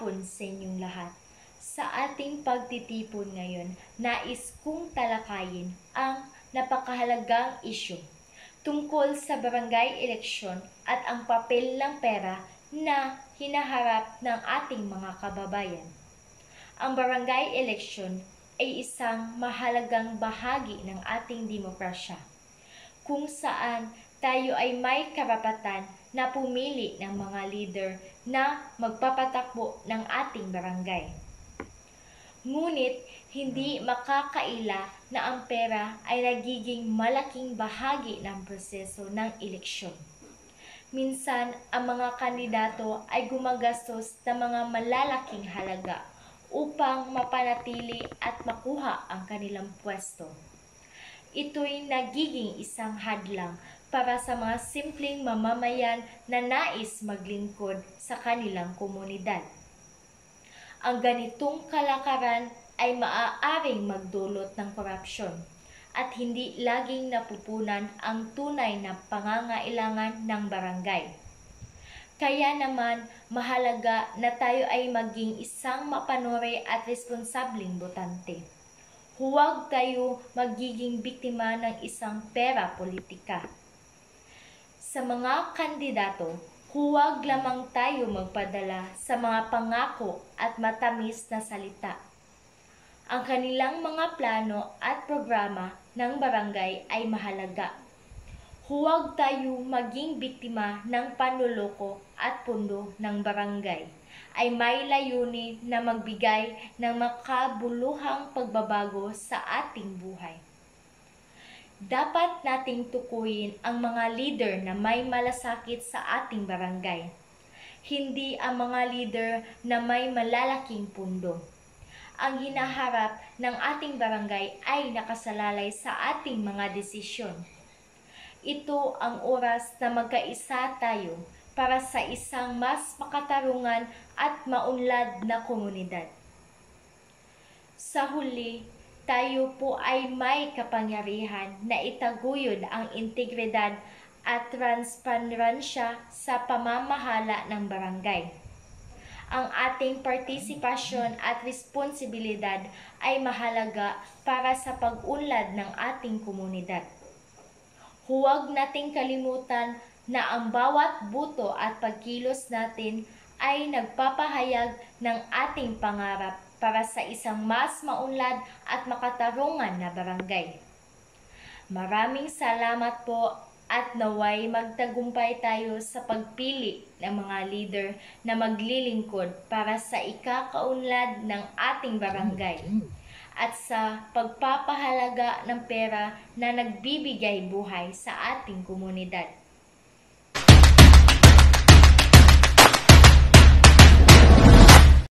hapon sa inyong lahat. Sa ating pagtitipon ngayon, nais kong talakayin ang napakahalagang isyu tungkol sa barangay eleksyon at ang papel ng pera na hinaharap ng ating mga kababayan. Ang barangay eleksyon ay isang mahalagang bahagi ng ating demokrasya, kung saan tayo ay may karapatan na pumili ng mga leader na magpapatakbo ng ating barangay. Ngunit hindi makakaila na ang pera ay nagiging malaking bahagi ng proseso ng eleksyon. Minsan, ang mga kandidato ay gumagastos ng mga malalaking halaga upang mapanatili at makuha ang kanilang pwesto. Ito'y nagiging isang hadlang para sa mga simpleng mamamayan na nais maglingkod sa kanilang komunidad. Ang ganitong kalakaran ay maaaring magdulot ng korupsyon at hindi laging napupunan ang tunay na pangangailangan ng barangay. Kaya naman, mahalaga na tayo ay maging isang mapanuri at responsableng botante. Huwag tayo magiging biktima ng isang pera politika. Sa mga kandidato, huwag lamang tayo magpadala sa mga pangako at matamis na salita. Ang kanilang mga plano at programa ng barangay ay mahalaga. Huwag tayo maging biktima ng panloloko at pundo ng barangay ay may layunin na magbigay ng makabuluhang pagbabago sa ating buhay. Dapat nating tukuyin ang mga leader na may malasakit sa ating barangay, hindi ang mga leader na may malalaking pundo. Ang hinaharap ng ating barangay ay nakasalalay sa ating mga desisyon. Ito ang oras na magkaisa tayo para sa isang mas makatarungan at maunlad na komunidad. Sa huli, tayo po ay may kapangyarihan na itaguyod ang integridad at transparensya sa pamamahala ng barangay. Ang ating partisipasyon at responsibilidad ay mahalaga para sa pag-unlad ng ating komunidad. Huwag nating kalimutan na ang bawat buto at pagkilos natin ay nagpapahayag ng ating pangarap para sa isang mas maunlad at makatarungan na barangay. Maraming salamat po at naway magtagumpay tayo sa pagpili ng mga leader na maglilingkod para sa ikakaunlad ng ating barangay at sa pagpapahalaga ng pera na nagbibigay buhay sa ating komunidad.